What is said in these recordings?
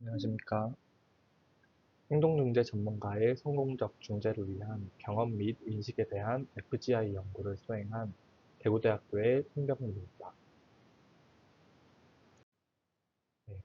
안녕하십니까. 행동중재 전문가의 성공적 중재를 위한 경험 및 인식에 대한 FGI 연구를 수행한 대구대학교의 손병민입니다.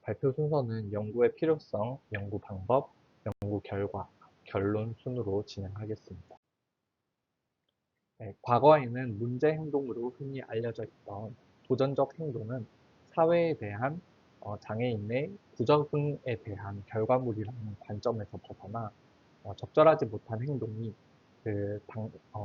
발표 순서는 연구의 필요성, 연구 방법, 연구 결과, 결론 순으로 진행하겠습니다. 과거에는 문제 행동으로 흔히 알려져 있던 도전적 행동은 사회에 대한 장애인의 부적응에 대한 결과물이라는 관점에서 벗어나 적절하지 못한 행동이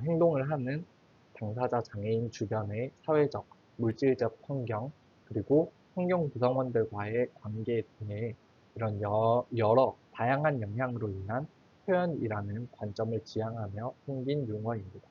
행동을 하는 당사자 장애인 주변의 사회적, 물질적 환경, 그리고 환경 구성원들과의 관계 등의 이런 여러 다양한 영향으로 인한 표현이라는 관점을 지향하며 생긴 용어입니다.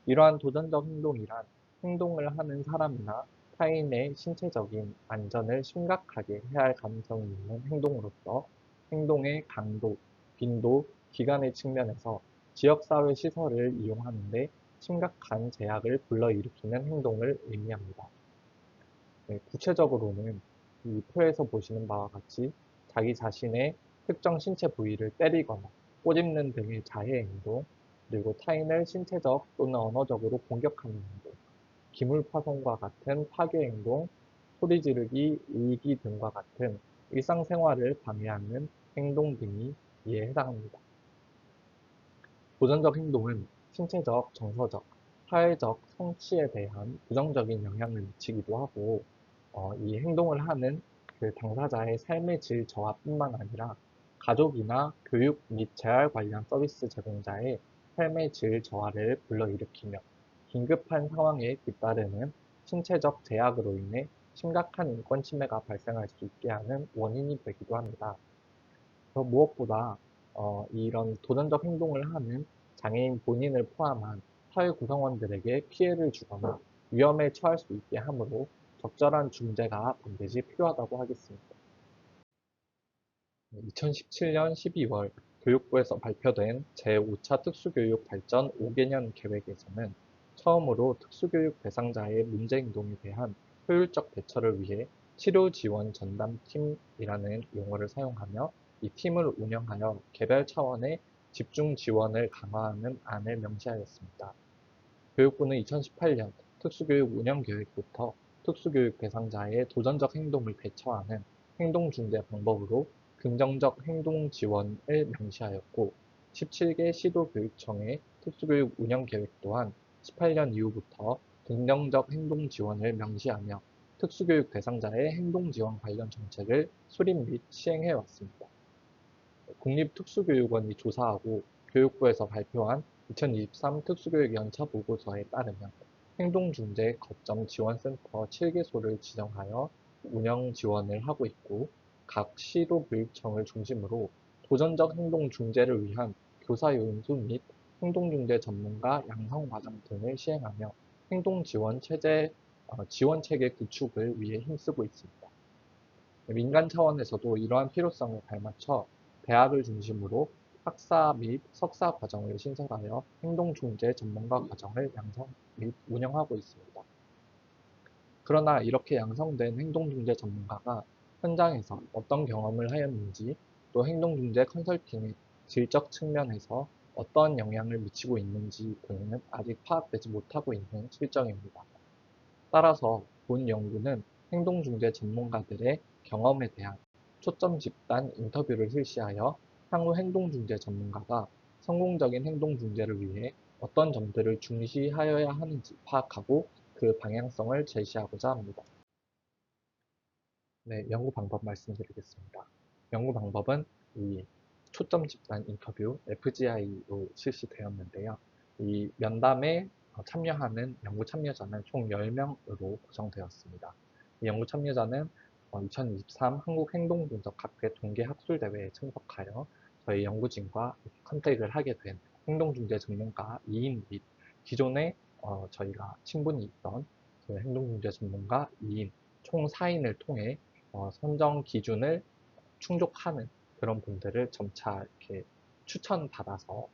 이러한 도전적 행동이란 행동을 하는 사람이나 타인의 신체적인 안전을 심각하게 해할 가능성이 있는 행동으로서 행동의 강도, 빈도, 기간의 측면에서 지역사회 시설을 이용하는 데 심각한 제약을 불러일으키는 행동을 의미합니다. 구체적으로는 이 표에서 보시는 바와 같이 자기 자신의 특정 신체 부위를 때리거나 꼬집는 등의 자해 행동, 그리고 타인을 신체적 또는 언어적으로 공격하는 행동, 기물 파손과 같은 파괴 행동, 소리 지르기, 울기 등과 같은 일상생활을 방해하는 행동 등이 이에 해당합니다. 도전적 행동은 신체적, 정서적, 사회적 성취에 대한 부정적인 영향을 미치기도 하고 이 행동을 하는 그 당사자의 삶의 질 저하뿐만 아니라 가족이나 교육 및 재활 관련 서비스 제공자의 삶의 질 저하를 불러일으키며 긴급한 상황에 뒤따르는 신체적 제약으로 인해 심각한 인권 침해가 발생할 수 있게 하는 원인이 되기도 합니다. 무엇보다 이런 도전적 행동을 하는 장애인 본인을 포함한 사회 구성원들에게 피해를 주거나 위험에 처할 수 있게 하므로 적절한 중재가 반드시 필요하다고 하겠습니다. 2017년 12월 교육부에서 발표된 제5차 특수교육 발전 5개년 계획에서는 처음으로 특수교육 대상자의 문제행동에 대한 효율적 대처를 위해 치료지원 전담팀이라는 용어를 사용하며 이 팀을 운영하여 개별 차원의 집중 지원을 강화하는 안을 명시하였습니다. 교육부는 2018년 특수교육 운영계획부터 특수교육 대상자의 도전적 행동을 대처하는 행동중재 방법으로 긍정적 행동 지원을 명시하였고 17개 시도교육청의 특수교육 운영계획 또한 18년 이후부터 긍정적 행동 지원을 명시하며 특수교육 대상자의 행동 지원 관련 정책을 수립 및 시행해 왔습니다. 국립특수교육원이 조사하고 교육부에서 발표한 2023 특수교육 연차보고서에 따르면 행동중재 거점 지원센터 7개소를 지정하여 운영 지원을 하고 있고 각 시도 교육청을 중심으로 도전적 행동중재를 위한 교사 연수 및 행동중재 전문가 양성 과정 등을 시행하며 행동지원 지원 체계 구축을 위해 힘쓰고 있습니다. 민간 차원에서도 이러한 필요성에 발맞춰 대학을 중심으로 학사 및 석사 과정을 신설하여 행동중재 전문가 과정을 양성 및 운영하고 있습니다. 그러나 이렇게 양성된 행동중재 전문가가 현장에서 어떤 경험을 하였는지 또 행동중재 컨설팅의 질적 측면에서 어떠한 영향을 미치고 있는지 등은 아직 파악되지 못하고 있는 실정입니다. 따라서 본 연구는 행동중재 전문가들의 경험에 대한 초점 집단 인터뷰를 실시하여 향후 행동중재 전문가가 성공적인 행동중재를 위해 어떤 점들을 중시하여야 하는지 파악하고 그 방향성을 제시하고자 합니다. 네, 연구 방법 말씀드리겠습니다. 연구 방법은 이 초점 집단 인터뷰 FGI로 실시되었는데요. 이 면담에 참여하는 연구 참여자는 총 10명으로 구성되었습니다. 이 연구 참여자는 2023 한국행동분석학회 동계학술대회에 참석하여 저희 연구진과 컨택을 하게 된 행동중재 전문가 2인 및 기존에 저희가 친분이 있던 그 행동중재 전문가 2인 총 4인을 통해 선정 기준을 충족하는 그런 분들을 점차 이렇게 추천받아서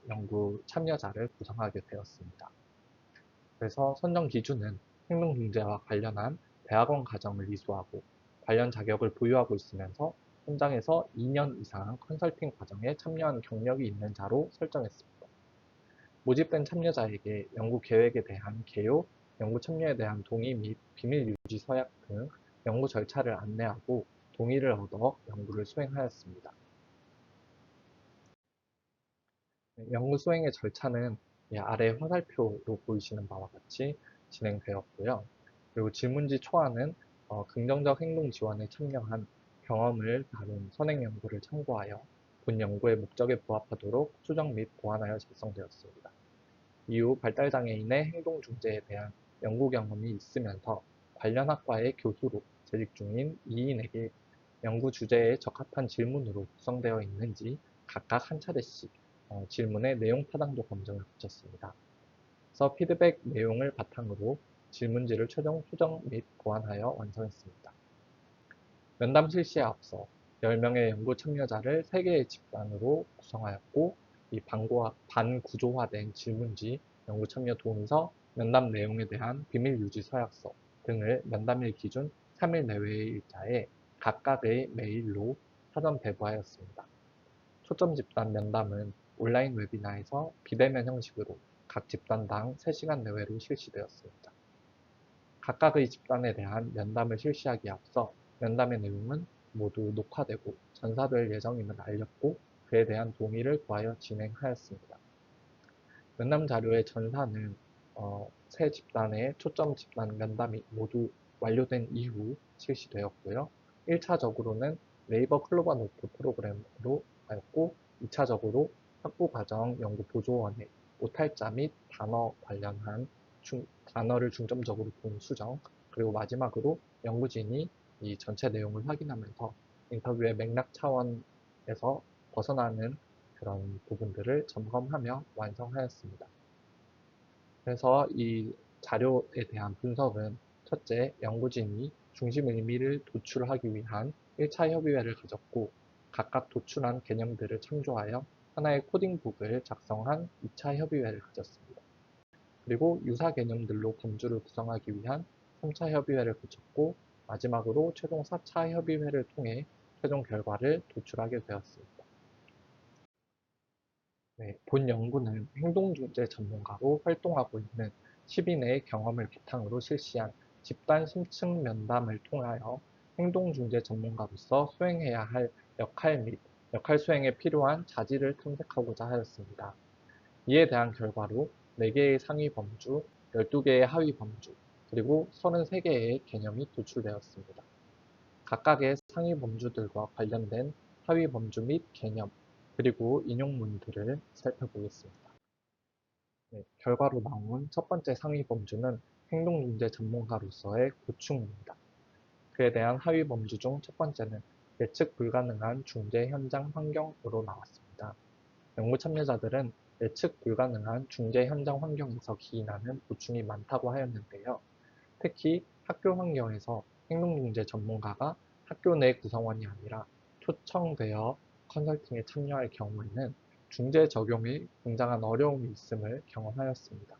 연구 참여자를 구성하게 되었습니다. 그래서 선정 기준은 행동중재와 관련한 대학원 과정을 이수하고 관련 자격을 보유하고 있으면서 현장에서 2년 이상 컨설팅 과정에 참여한 경력이 있는 자로 설정했습니다. 모집된 참여자에게 연구 계획에 대한 개요, 연구 참여에 대한 동의 및 비밀 유지 서약 등 연구 절차를 안내하고 동의를 얻어 연구를 수행하였습니다. 연구 수행의 절차는 아래 화살표로 보이시는 바와 같이 진행되었고요. 그리고 질문지 초안은 긍정적 행동 지원에 참여한 경험을 다룬 선행 연구를 참고하여 본 연구의 목적에 부합하도록 수정 및 보완하여 작성되었습니다. 이후 발달장애인의 행동 중재에 대한 연구 경험이 있으면서 관련 학과의 교수로 재직 중인 2인에게 연구 주제에 적합한 질문으로 구성되어 있는지 각각 한 차례씩 질문의 내용 타당도 검증을 거쳤습니다. 그래서 피드백 내용을 바탕으로 질문지를 최종 수정 및 보완하여 완성했습니다. 면담 실시에 앞서 10명의 연구 참여자를 3개의 집단으로 구성하였고, 이 반구조화된 질문지, 연구 참여 동의서, 면담 내용에 대한 비밀 유지 서약서 등을 면담일 기준 3일 내외의 일자에 각각의 메일로 사전 배부하였습니다. 초점 집단 면담은 온라인 웨비나에서 비대면 형식으로 각 집단당 3시간 내외로 실시되었습니다. 각각의 집단에 대한 면담을 실시하기에 앞서 면담의 내용은 모두 녹화되고 전사될 예정임을 알렸고, 그에 대한 동의를 구하여 진행하였습니다. 면담 자료의 전사는 세 집단의 초점 집단 면담이 모두 완료된 이후 실시되었고요. 1차적으로는 네이버 클로버 노트 프로그램으로 하였고, 2차적으로 학부과정 연구보조원의 오탈자 및 단어 관련한 단어를 중점적으로 본 수정, 그리고 마지막으로 연구진이 이 전체 내용을 확인하면서 인터뷰의 맥락 차원에서 벗어나는 그런 부분들을 점검하며 완성하였습니다. 그래서 이 자료에 대한 분석은 첫째, 연구진이 중심 의미를 도출하기 위한 1차 협의회를 가졌고, 각각 도출한 개념들을 참조하여 하나의 코딩북을 작성한 2차 협의회를 가졌습니다. 그리고 유사 개념들로 범주를 구성하기 위한 3차 협의회를 거쳤고, 마지막으로 최종 4차 협의회를 통해 최종 결과를 도출하게 되었습니다. 본 연구는 행동중재 전문가로 활동하고 있는 10인의 경험을 바탕으로 실시한 집단 심층 면담을 통하여 행동중재 전문가로서 수행해야 할 역할 및 역할 수행에 필요한 자질을 탐색하고자 하였습니다. 이에 대한 결과로 4개의 상위 범주, 12개의 하위 범주, 그리고 33개의 개념이 도출되었습니다. 각각의 상위 범주들과 관련된 하위 범주 및 개념, 그리고 인용문들을 살펴보겠습니다. 결과로 나온 첫 번째 상위 범주는 행동문제 전문가로서의 고충입니다. 그에 대한 하위 범주 중 첫 번째는 예측 불가능한 중재 현장 환경으로 나왔습니다. 연구 참여자들은 예측 불가능한 중재 현장 환경에서 기인하는 고충이 많다고 하였는데요. 특히 학교 환경에서 행동중재 전문가가 학교 내 구성원이 아니라 초청되어 컨설팅에 참여할 경우에는 중재 적용에 굉장한 어려움이 있음을 경험하였습니다.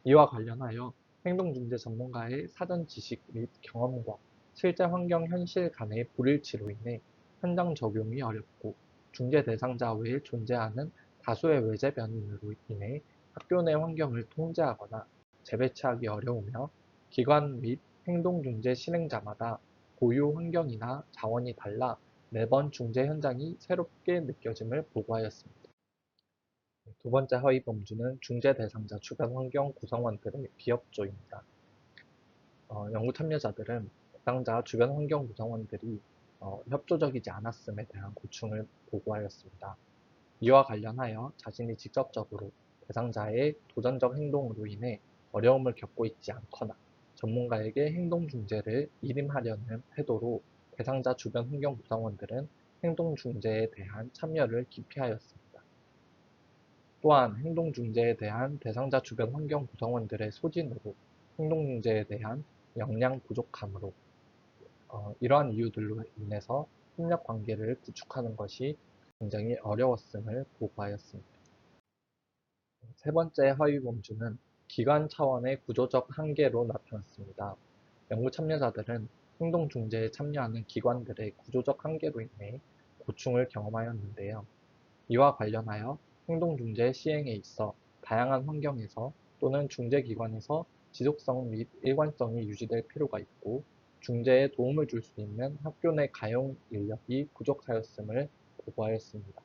이와 관련하여 행동중재 전문가의 사전 지식 및 경험과 실제 환경 현실 간의 불일치로 인해 현장 적용이 어렵고, 중재 대상자 외에 존재하는 다수의 외제 변인으로 인해 학교 내 환경을 통제하거나 재배치하기 어려우며, 기관 및 행동중재 실행자마다 고유 환경이나 자원이 달라 매번 중재 현장이 새롭게 느껴짐을 보고하였습니다. 두 번째 하위 범주는 중재 대상자 주변 환경 구성원들의 비협조입니다. 연구 참여자들은 대상자 주변 환경 구성원들이 협조적이지 않았음에 대한 고충을 보고하였습니다. 이와 관련하여 자신이 직접적으로 대상자의 도전적 행동으로 인해 어려움을 겪고 있지 않거나 전문가에게 행동 중재를 일임하려는 태도로 대상자 주변 환경 구성원들은 행동 중재에 대한 참여를 기피하였습니다. 또한 행동 중재에 대한 대상자 주변 환경 구성원들의 소진으로 행동 중재에 대한 역량 부족함으로 이러한 이유들로 인해서 협력 관계를 구축하는 것이 굉장히 어려웠음을 보고하였습니다. 세 번째 하위 범주는 기관 차원의 구조적 한계로 나타났습니다. 연구 참여자들은 행동중재에 참여하는 기관들의 구조적 한계로 인해 고충을 경험하였는데요. 이와 관련하여 행동중재 시행에 있어 다양한 환경에서 또는 중재기관에서 지속성 및 일관성이 유지될 필요가 있고, 중재에 도움을 줄 수 있는 학교 내 가용 인력이 부족하였음을 보고하였습니다.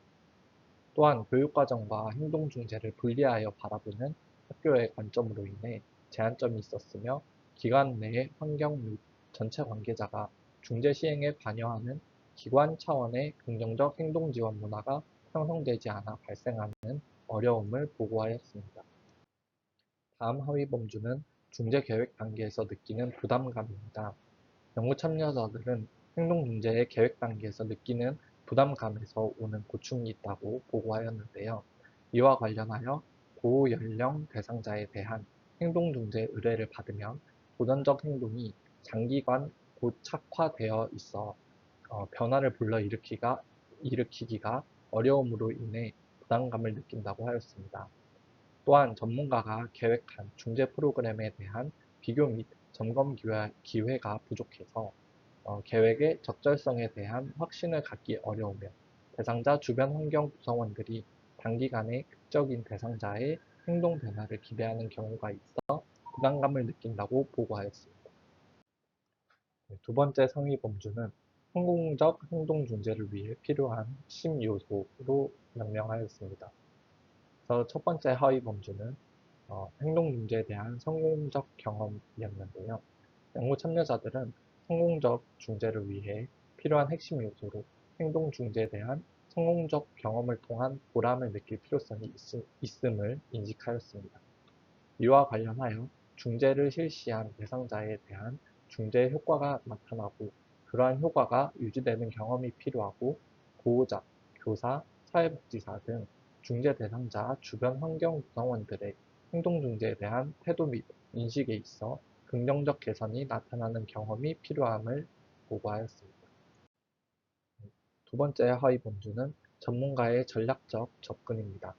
또한 교육과정과 행동중재를 분리하여 바라보는 학교의 관점으로 인해 제한점이 있었으며, 기관 내의 환경 및 전체 관계자가 중재 시행에 관여하는 기관 차원의 긍정적 행동 지원 문화가 형성되지 않아 발생하는 어려움을 보고하였습니다. 다음 하위 범주는 중재 계획 단계에서 느끼는 부담감입니다. 연구 참여자들은 행동중재의 계획 단계에서 느끼는 부담감에서 오는 고충이 있다고 보고하였는데요. 이와 관련하여 고연령 대상자에 대한 행동중재 의뢰를 받으면 고전적 행동이 장기간 고착화되어 있어 변화를 일으키기가 어려움으로 인해 부담감을 느낀다고 하였습니다. 또한 전문가가 계획한 중재 프로그램에 대한 비교 및 점검 기회가 부족해서 계획의 적절성에 대한 확신을 갖기 어려우며, 대상자 주변 환경 구성원들이 단기간에 극적인 대상자의 행동 변화를 기대하는 경우가 있어 부담감을 느낀다고 보고하였습니다. 두 번째 상위 범주는 성공적 행동 중재를 위해 필요한 핵심 요소로 명명하였습니다. 그래서 첫 번째 하위 범주는 행동 중재에 대한 성공적 경험이었는데요. 연구 참여자들은 성공적 중재를 위해 필요한 핵심 요소로 행동 중재에 대한 성공적 경험을 통한 보람을 느낄 필요성이 있음을 인식하였습니다. 이와 관련하여 중재를 실시한 대상자에 대한 중재의 효과가 나타나고, 그러한 효과가 유지되는 경험이 필요하고, 보호자, 교사, 사회복지사 등 중재 대상자 주변 환경 구성원들의 행동 중재에 대한 태도 및 인식에 있어 긍정적 개선이 나타나는 경험이 필요함을 보고하였습니다. 두 번째 하위 범주는 전문가의 전략적 접근입니다.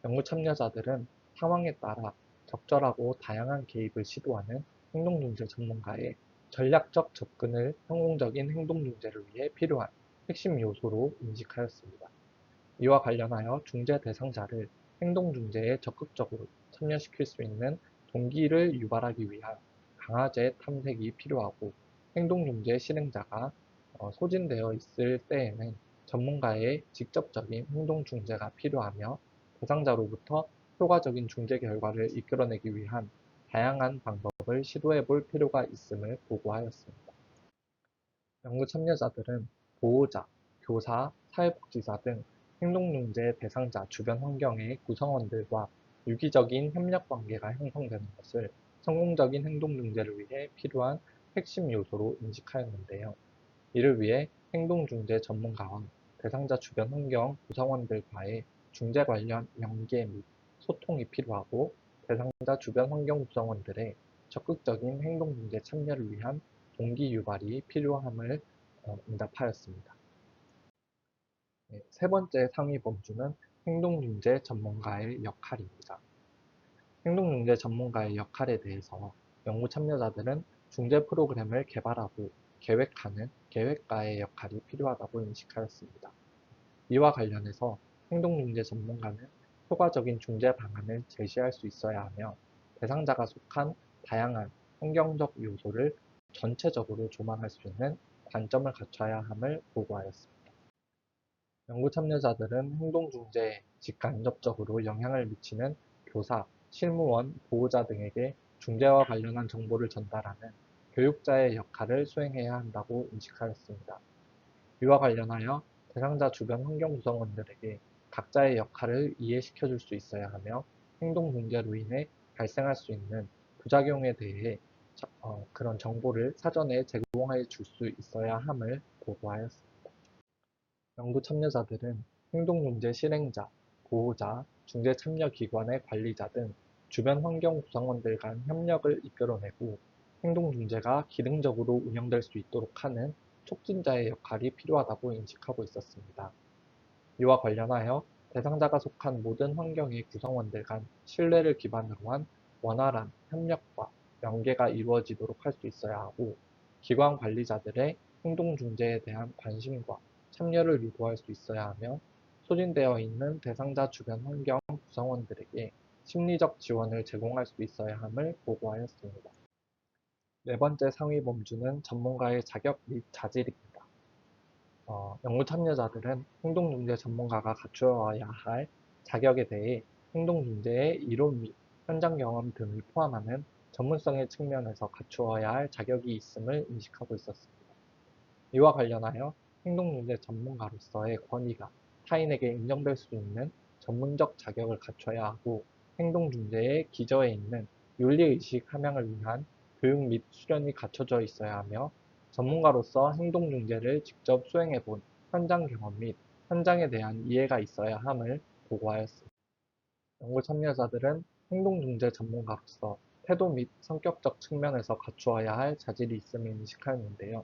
연구 참여자들은 상황에 따라 적절하고 다양한 개입을 시도하는 행동중재 전문가의 전략적 접근을 성공적인 행동중재를 위해 필요한 핵심 요소로 인식하였습니다. 이와 관련하여 중재 대상자를 행동중재에 적극적으로 참여시킬 수 있는 동기를 유발하기 위한 강화제 탐색이 필요하고, 행동중재 실행자가 소진되어 있을 때에는 전문가의 직접적인 행동중재가 필요하며, 대상자로부터 효과적인 중재 결과를 이끌어내기 위한 다양한 방법을 시도해 볼 필요가 있음을 보고하였습니다. 연구 참여자들은 보호자, 교사, 사회복지사 등 행동중재 대상자 주변 환경의 구성원들과 유기적인 협력 관계가 형성되는 것을 성공적인 행동중재를 위해 필요한 핵심 요소로 인식하였는데요. 이를 위해 행동중재 전문가와 대상자 주변 환경 구성원들과의 중재 관련 연계 및 소통이 필요하고, 대상자 주변 환경 구성원들의 적극적인 행동중재 참여를 위한 동기 유발이 필요함을 응답하였습니다. 세 번째 상위 범주는 행동중재 전문가의 역할입니다. 행동중재 전문가의 역할에 대해서 연구 참여자들은 중재 프로그램을 개발하고 계획하는 계획가의 역할이 필요하다고 인식하였습니다. 이와 관련해서 행동중재 전문가는 효과적인 중재 방안을 제시할 수 있어야 하며, 대상자가 속한 다양한 환경적 요소를 전체적으로 조망할 수 있는 관점을 갖춰야 함을 보고하였습니다. 연구 참여자들은 행동중재에 직간접적으로 영향을 미치는 교사, 실무원, 보호자 등에게 중재와 관련한 정보를 전달하는 교육자의 역할을 수행해야 한다고 인식하였습니다. 이와 관련하여 대상자 주변 환경 구성원들에게 각자의 역할을 이해시켜 줄 수 있어야 하며, 행동중재로 인해 발생할 수 있는 부작용에 대해 그런 정보를 사전에 제공해 줄 수 있어야 함을 보고하였습니다. 연구 참여자들은 행동중재 실행자, 보호자, 중재참여기관의 관리자 등 주변 환경 구성원들 간 협력을 이끌어내고, 행동중재가 기능적으로 운영될 수 있도록 하는 촉진자의 역할이 필요하다고 인식하고 있었습니다. 이와 관련하여 대상자가 속한 모든 환경의 구성원들 간 신뢰를 기반으로 한 원활한 협력과 연계가 이루어지도록 할 수 있어야 하고, 기관 관리자들의 행동중재에 대한 관심과 참여를 유도할 수 있어야 하며 소진되어 있는 대상자 주변 환경 구성원들에게 심리적 지원을 제공할 수 있어야 함을 보고하였습니다. 네 번째 상위 범주는 전문가의 자격 및 자질입니다. 연구 참여자들은 행동중재 전문가가 갖추어야 할 자격에 대해 행동중재의 이론 및 현장 경험 등을 포함하는 전문성의 측면에서 갖추어야 할 자격이 있음을 인식하고 있었습니다. 이와 관련하여 행동중재 전문가로서의 권위가 타인에게 인정될 수 있는 전문적 자격을 갖춰야 하고 행동중재의 기저에 있는 윤리의식 함양을 위한 교육 및 수련이 갖춰져 있어야 하며 전문가로서 행동중재를 직접 수행해본 현장 경험 및 현장에 대한 이해가 있어야 함을 보고하였습니다. 연구 참여자들은 행동중재 전문가로서 태도 및 성격적 측면에서 갖추어야 할 자질이 있음을 인식하였는데요.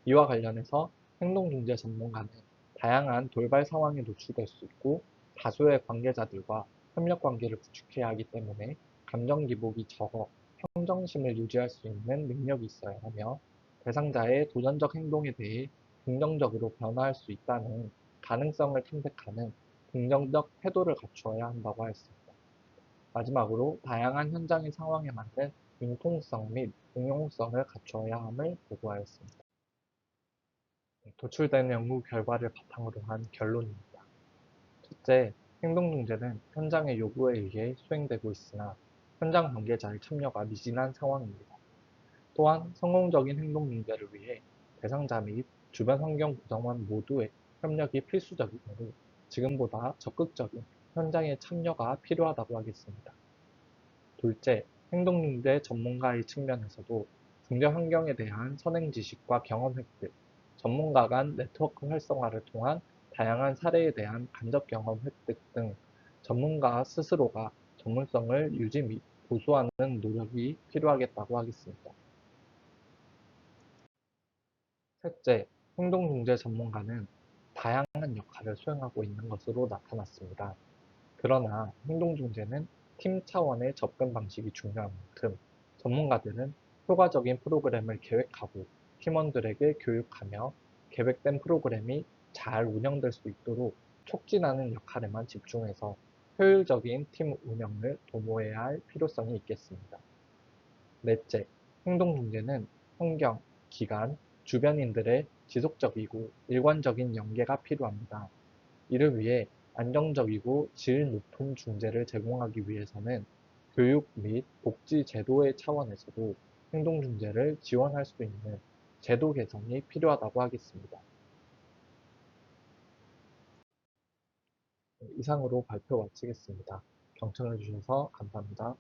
이와 관련해서 행동중재 전문가는 다양한 돌발 상황에 노출될 수 있고 다수의 관계자들과 협력관계를 구축해야 하기 때문에 감정 기복이 적어 평정심을 유지할 수 있는 능력이 있어야 하며 대상자의 도전적 행동에 대해 긍정적으로 변화할 수 있다는 가능성을 탐색하는 긍정적 태도를 갖추어야 한다고 하였습니다. 마지막으로 다양한 현장의 상황에 맞는 융통성 및 응용성을 갖추어야 함을 보고하였습니다. 도출된 연구 결과를 바탕으로 한 결론입니다. 첫째, 행동중재는 현장의 요구에 의해 수행되고 있으나 현장 관계자의 참여가 미진한 상황입니다. 또한 성공적인 행동중재를 위해 대상자 및 주변 환경 구성원 모두의 협력이 필수적이므로 지금보다 적극적인 현장의 참여가 필요하다고 하겠습니다. 둘째, 행동중재 전문가의 측면에서도 중재 환경에 대한 선행 지식과 경험 획득, 전문가 간 네트워크 활성화를 통한 다양한 사례에 대한 간접 경험 획득 등 전문가 스스로가 전문성을 유지 및 보수하는 노력이 필요하겠다고 하겠습니다. 셋째, 행동중재 전문가는 다양한 역할을 수행하고 있는 것으로 나타났습니다. 그러나 행동중재는 팀 차원의 접근 방식이 중요한 만큼 전문가들은 효과적인 프로그램을 계획하고 팀원들에게 교육하며 계획된 프로그램이 잘 운영될 수 있도록 촉진하는 역할에만 집중해서 효율적인 팀 운영을 도모해야 할 필요성이 있겠습니다. 넷째, 행동중재는 환경, 기관, 주변인들의 지속적이고 일관적인 연계가 필요합니다. 이를 위해 안정적이고 질 높은 중재를 제공하기 위해서는 교육 및 복지 제도의 차원에서도 행동중재를 지원할 수 있는 제도 개선이 필요하다고 하겠습니다. 이상으로 발표 마치겠습니다. 경청해 주셔서 감사합니다.